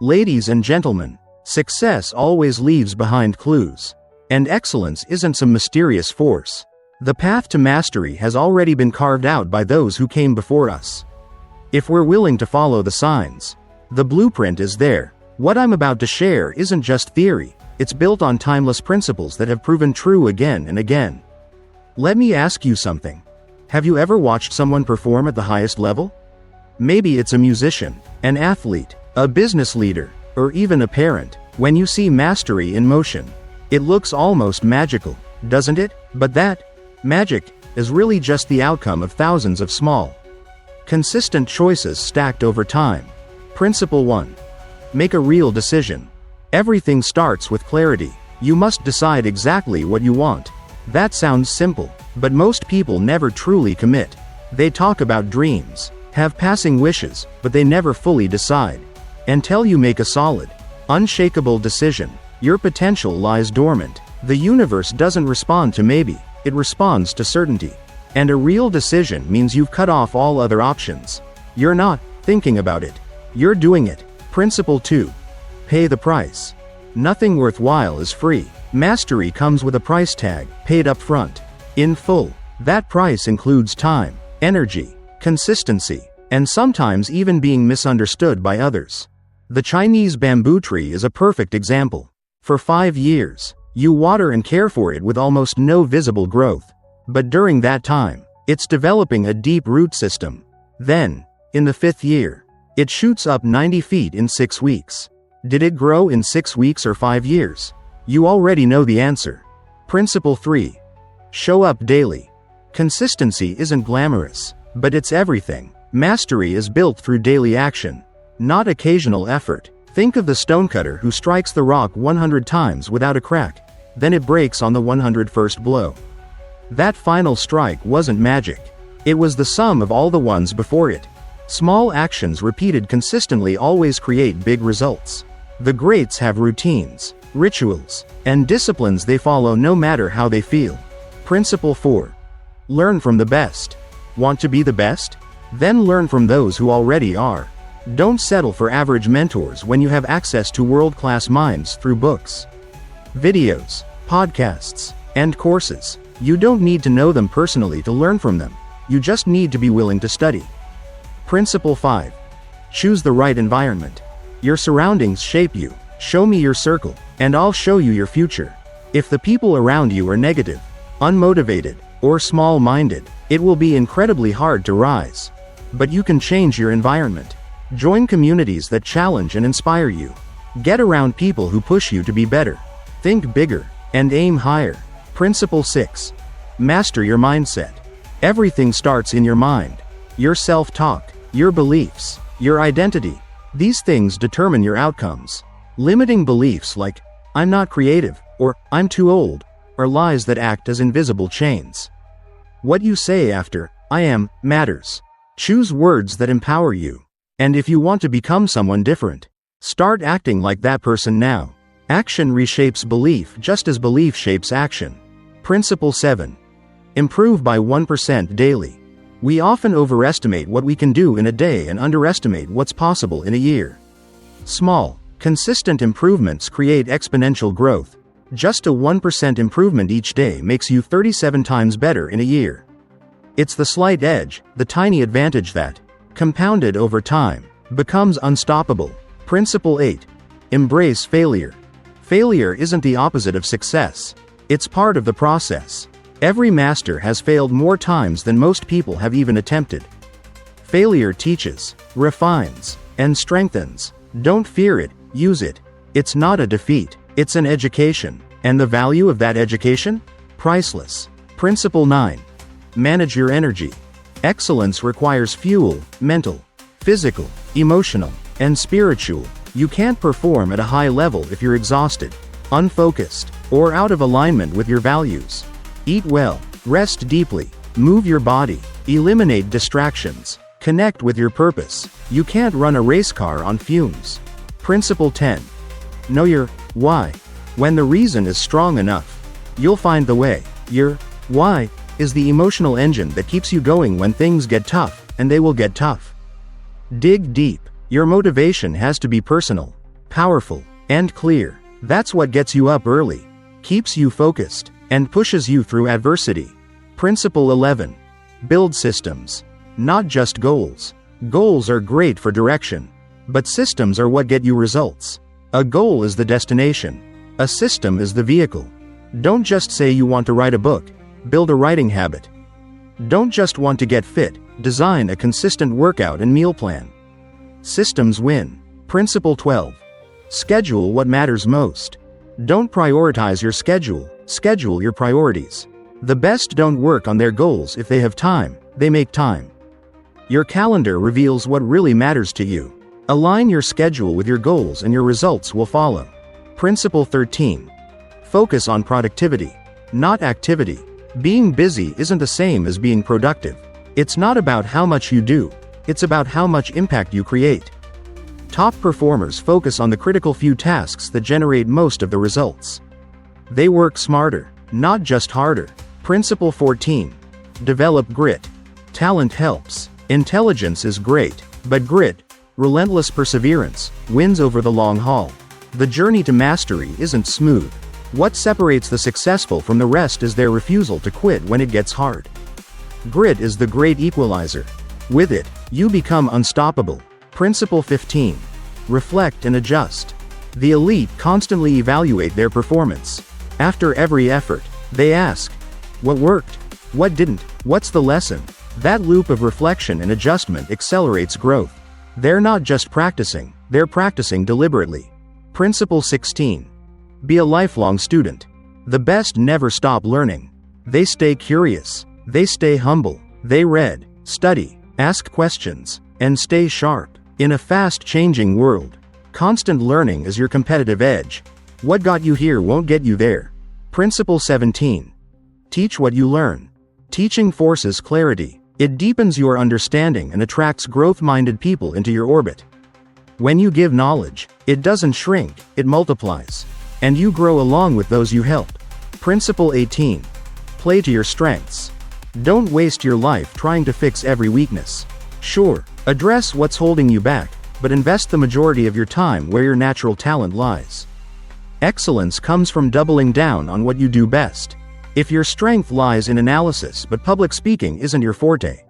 Ladies and gentlemen, success always leaves behind clues. And excellence isn't some mysterious force. The path to mastery has already been carved out by those who came before us. If we're willing to follow the signs, the blueprint is there. What I'm about to share isn't just theory, it's built on timeless principles that have proven true again and again. Let me ask you something. Have you ever watched someone perform at the highest level? Maybe it's a musician, an athlete, a business leader, or even a parent. When you see mastery in motion, it looks almost magical, doesn't it? But that magic is really just the outcome of thousands of small, consistent choices stacked over time. Principle 1. Make a real decision. Everything starts with clarity. You must decide exactly what you want. That sounds simple, but most people never truly commit. They talk about dreams, have passing wishes, but they never fully decide. Until you make a solid, unshakable decision, your potential lies dormant. The universe doesn't respond to maybe, it responds to certainty. And a real decision means you've cut off all other options. You're not thinking about it, you're doing it. Principle 2. Pay the price. Nothing worthwhile is free. Mastery comes with a price tag, paid up front, in full. That price includes time, energy, consistency, and sometimes even being misunderstood by others. The Chinese bamboo tree is a perfect example. For 5 years, you water and care for it with almost no visible growth. But during that time, it's developing a deep root system. Then, in the 5th year, it shoots up 90 feet in 6 weeks. Did it grow in 6 weeks or 5 years? You already know the answer. Principle 3. Show up daily. Consistency isn't glamorous, but it's everything. Mastery is built through daily action, not occasional effort. Think of the stonecutter who strikes the rock 100 times without a crack, then it breaks on the 101st blow. That final strike wasn't magic. It was the sum of all the ones before it. Small actions repeated consistently always create big results. The greats have routines, rituals, and disciplines they follow no matter how they feel. Principle 4. Learn from the best. Want to be the best? Then learn from those who already are. Don't settle for average mentors when you have access to world-class minds through books, videos, podcasts, and courses. You don't need to know them personally to learn from them. You just need to be willing to study. Principle 5. Choose the right environment. Your surroundings shape you. Show me your circle, and I'll show you your future. If the people around you are negative, unmotivated, or small-minded, it will be incredibly hard to rise. But you can change your environment. Join communities that challenge and inspire you. Get around people who push you to be better. Think bigger, and aim higher. Principle 6. Master your mindset. Everything starts in your mind. Your self-talk, your beliefs, your identity. These things determine your outcomes. Limiting beliefs like, I'm not creative, or I'm too old, are lies that act as invisible chains. What you say after, I am, matters. Choose words that empower you. And if you want to become someone different, start acting like that person now. Action reshapes belief just as belief shapes action. Principle 7. Improve by 1% daily. We often overestimate what we can do in a day and underestimate what's possible in a year. Small, consistent improvements create exponential growth. Just a 1% improvement each day makes you 37 times better in a year. It's the slight edge, the tiny advantage that, compounded over time, becomes unstoppable. Principle 8. Embrace failure. Failure isn't the opposite of success. It's part of the process. Every master has failed more times than most people have even attempted. Failure teaches, refines, and strengthens. Don't fear it, use it. It's not a defeat, it's an education. And the value of that education? Priceless. Principle 9. Manage your energy. Excellence requires fuel, mental, physical, emotional, and spiritual. You can't perform at a high level if you're exhausted, unfocused, or out of alignment with your values. Eat well, rest deeply, move your body, eliminate distractions, connect with your purpose. You can't run a race car on fumes. Principle 10. Know your why. When the reason is strong enough, you'll find the way. Your why is the emotional engine that keeps you going when things get tough, and they will get tough. Dig deep. Your motivation has to be personal. powerful, and clear. That's what gets you up early, keeps you focused, and pushes you through adversity. Principle 11. Build systems, not just goals. Goals are great for direction, but systems are what get you results. A goal is the destination. A system is the vehicle. Don't just say you want to write a book. Build a writing habit. Don't just want to get fit. Design a consistent workout and meal plan. Systems win. Principle 12. Schedule what matters most. Don't prioritize your schedule. Schedule your priorities. The best don't work on their goals if they have time. They make time. Your calendar reveals what really matters to you. Align your schedule with your goals and your results will follow. Principle 13. Focus on productivity, not activity. Being busy isn't the same as being productive. It's not about how much you do, it's about how much impact you create. Top performers focus on the critical few tasks that generate most of the results. They work smarter, not just harder. Principle 14. Develop grit. Talent helps. Intelligence is great, but grit, relentless perseverance, wins over the long haul. The journey to mastery isn't smooth. What separates the successful from the rest is their refusal to quit when it gets hard. Grit is the great equalizer. With it, you become unstoppable. Principle 15. Reflect and adjust. The elite constantly evaluate their performance. After every effort, they ask, what worked? What didn't? What's the lesson? That loop of reflection and adjustment accelerates growth. They're not just practicing, they're practicing deliberately. Principle 16. Be a lifelong student. The best never stop learning. They stay curious. They stay humble. They read, study, ask questions, and stay sharp. In a fast-changing world, constant learning is your competitive edge. What got you here won't get you there. Principle 17. Teach what you learn. Teaching forces clarity. It deepens your understanding and attracts growth-minded people into your orbit. When you give knowledge, it doesn't shrink, it multiplies. And you grow along with those you help. Principle 18. Play to your strengths. Don't waste your life trying to fix every weakness. Sure, address what's holding you back, but invest the majority of your time where your natural talent lies. Excellence comes from doubling down on what you do best. If your strength lies in analysis but public speaking isn't your forte,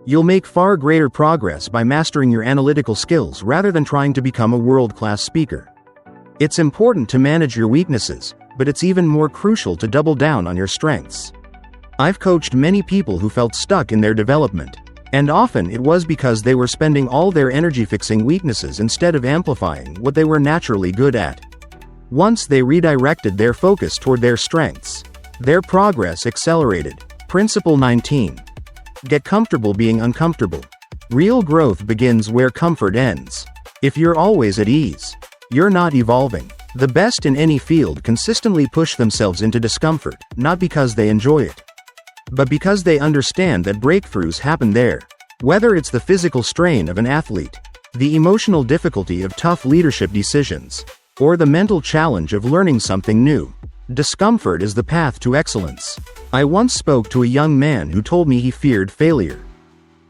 you'll make far greater progress by mastering your analytical skills rather than trying to become a world-class speaker. It's important to manage your weaknesses, but it's even more crucial to double down on your strengths. I've coached many people who felt stuck in their development, and often it was because they were spending all their energy fixing weaknesses instead of amplifying what they were naturally good at. Once they redirected their focus toward their strengths, their progress accelerated. Principle 19. Get comfortable being uncomfortable. Real growth begins where comfort ends. If you're always at ease, you're not evolving. The best in any field consistently push themselves into discomfort, not because they enjoy it, but because they understand that breakthroughs happen there. Whether it's the physical strain of an athlete, the emotional difficulty of tough leadership decisions, or the mental challenge of learning something new, discomfort is the path to excellence. I once spoke to a young man who told me he feared failure.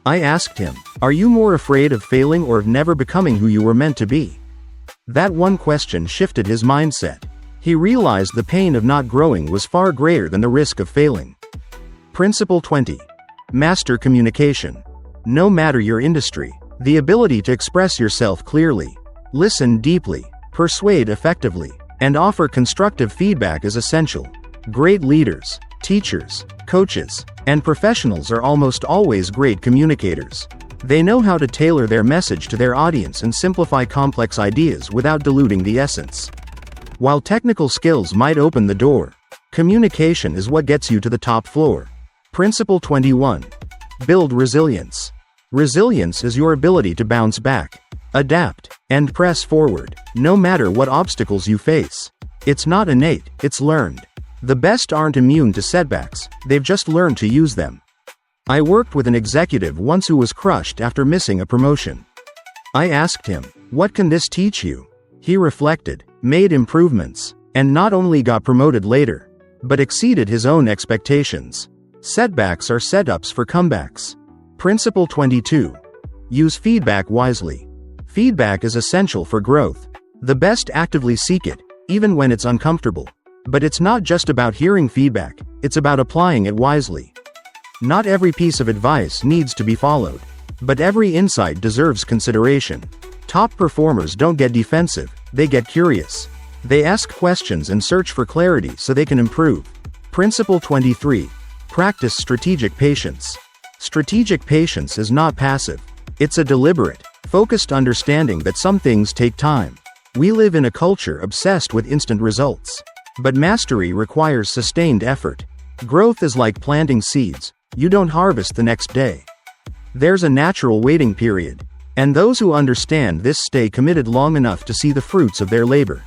I asked him, "Are you more afraid of failing or of never becoming who you were meant to be?" That one question shifted his mindset. He realized the pain of not growing was far greater than the risk of failing. Principle 20. Master communication. No matter your industry, the ability to express yourself clearly, listen deeply, persuade effectively, and offer constructive feedback is essential. Great leaders, teachers, coaches, and professionals are almost always great communicators. They know how to tailor their message to their audience and simplify complex ideas without diluting the essence. While technical skills might open the door, communication is what gets you to the top floor. Principle 21. Build resilience. Resilience is your ability to bounce back, adapt, and press forward, no matter what obstacles you face. It's not innate, it's learned. The best aren't immune to setbacks, they've just learned to use them. I worked with an executive once who was crushed after missing a promotion. I asked him, "What can this teach you?" He reflected, made improvements, and not only got promoted later, but exceeded his own expectations. Setbacks are setups for comebacks. Principle 22. Use feedback wisely. Feedback is essential for growth. The best actively seek it, even when it's uncomfortable. But it's not just about hearing feedback, it's about applying it wisely. Not every piece of advice needs to be followed, but every insight deserves consideration. Top performers don't get defensive, they get curious. They ask questions and search for clarity so they can improve. Principle 23. Practice strategic patience. Strategic patience is not passive. It's a deliberate, focused understanding that some things take time. We live in a culture obsessed with instant results. But mastery requires sustained effort. Growth is like planting seeds. You don't harvest the next day. There's a natural waiting period. And those who understand this stay committed long enough to see the fruits of their labor.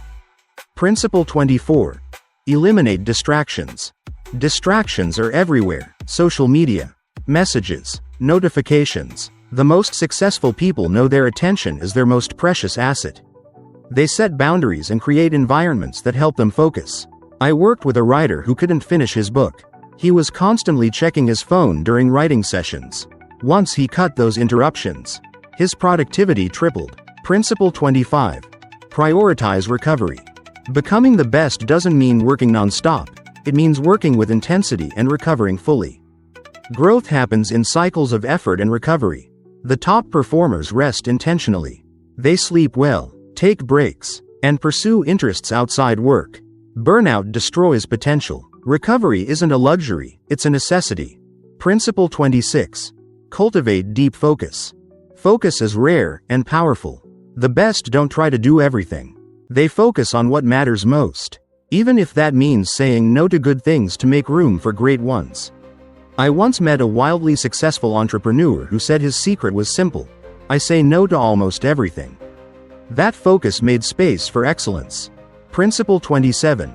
Principle 24. Eliminate distractions. Distractions are everywhere. Social media, messages, notifications. The most successful people know their attention is their most precious asset. They set boundaries and create environments that help them focus. I worked with a writer who couldn't finish his book. He was constantly checking his phone during writing sessions. Once he cut those interruptions, his productivity tripled. Principle 25. Prioritize recovery. Becoming the best doesn't mean working non-stop. It means working with intensity and recovering fully. Growth happens in cycles of effort and recovery. The top performers rest intentionally. They sleep well, take breaks, and pursue interests outside work. Burnout destroys potential. Recovery isn't a luxury, it's a necessity. Principle 26. Cultivate deep focus. Focus is rare and powerful. The best don't try to do everything. They focus on what matters most, even if that means saying no to good things to make room for great ones. I once met a wildly successful entrepreneur who said his secret was simple: I say no to almost everything. That focus made space for excellence. Principle 27.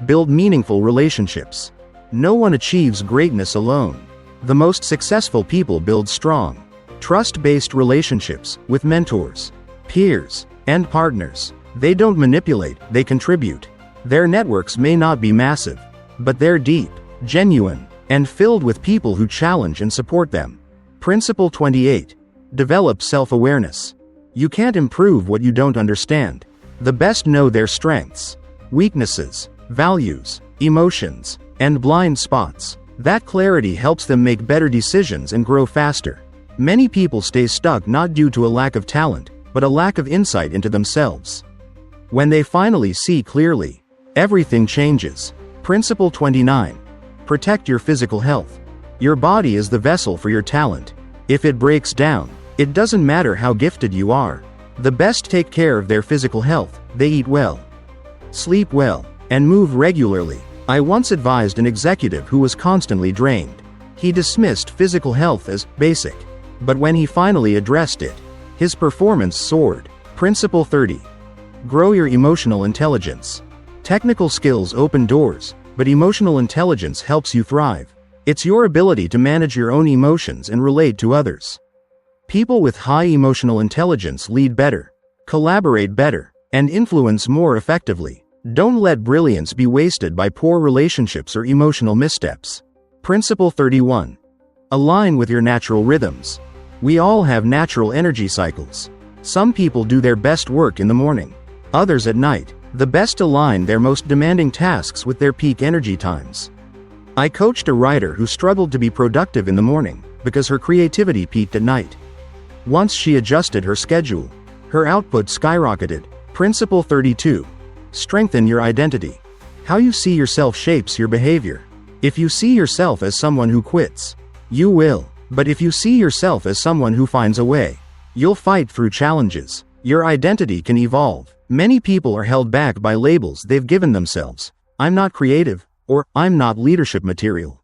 Build meaningful relationships. No one achieves greatness alone. The most successful people build strong, trust-based relationships with mentors, peers, and partners. They don't manipulate, they contribute. Their networks may not be massive, but they're deep, genuine, and filled with people who challenge and support them. Principle 28. Develop self-awareness. You can't improve what you don't understand. The best know their strengths, weaknesses, values, emotions, and blind spots. That clarity helps them make better decisions and grow faster. Many people stay stuck not due to a lack of talent, but a lack of insight into themselves. When they finally see clearly, everything changes. Principle 29. Protect your physical health. Your body is the vessel for your talent. If it breaks down, it doesn't matter how gifted you are. The best take care of their physical health. They eat well, sleep well, and move regularly. I once advised an executive who was constantly drained. He dismissed physical health as basic. But when he finally addressed it, his performance soared. Principle 30. Grow your emotional intelligence. Technical skills open doors, but emotional intelligence helps you thrive. It's your ability to manage your own emotions and relate to others. People with high emotional intelligence lead better, collaborate better, and influence more effectively. Don't let brilliance be wasted by poor relationships or emotional missteps. Principle 31. Align with your natural rhythms. We all have natural energy cycles. Some people do their best work in the morning, others at night. The best align their most demanding tasks with their peak energy times. I coached a writer who struggled to be productive in the morning because her creativity peaked at night. Once she adjusted her schedule, her output skyrocketed. Principle 32. Strengthen your identity. How you see yourself shapes your behavior. If you see yourself as someone who quits, you will. But if you see yourself as someone who finds a way, you'll fight through challenges. Your identity can evolve. Many people are held back by labels they've given themselves. I'm not creative, or I'm not leadership material.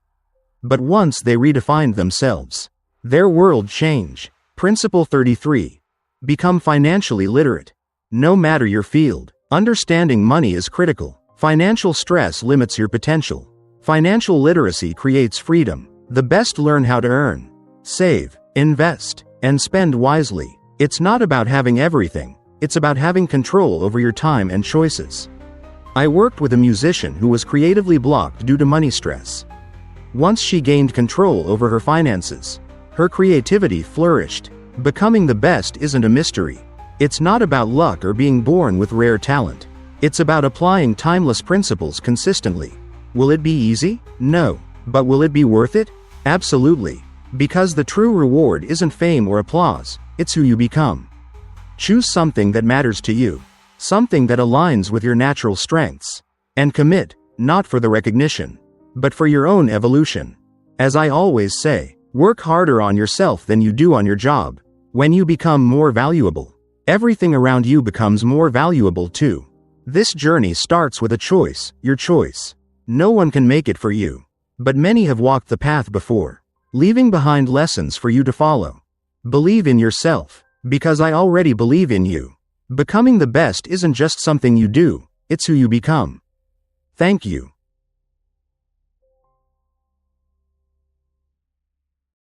But once they redefined themselves, their world changed. Principle 33. Become financially literate. No matter your field, understanding money is critical. Financial stress limits your potential. Financial literacy creates freedom. The best learn how to earn, save, invest, and spend wisely. It's not about having everything. It's about having control over your time and choices. I worked with a musician who was creatively blocked due to money stress. Once she gained control over her finances, her creativity flourished. Becoming the best isn't a mystery. It's not about luck or being born with rare talent. It's about applying timeless principles consistently. Will it be easy? No. But will it be worth it? Absolutely. Because the true reward isn't fame or applause, it's who you become. Choose something that matters to you, something that aligns with your natural strengths, and commit, not for the recognition, but for your own evolution. As I always say, work harder on yourself than you do on your job. When you become more valuable, everything around you becomes more valuable too. This journey starts with a choice, your choice. No one can make it for you, but many have walked the path before, leaving behind lessons for you to follow. Believe in yourself, because I already believe in you. Becoming the best isn't just something you do, it's who you become. Thank you.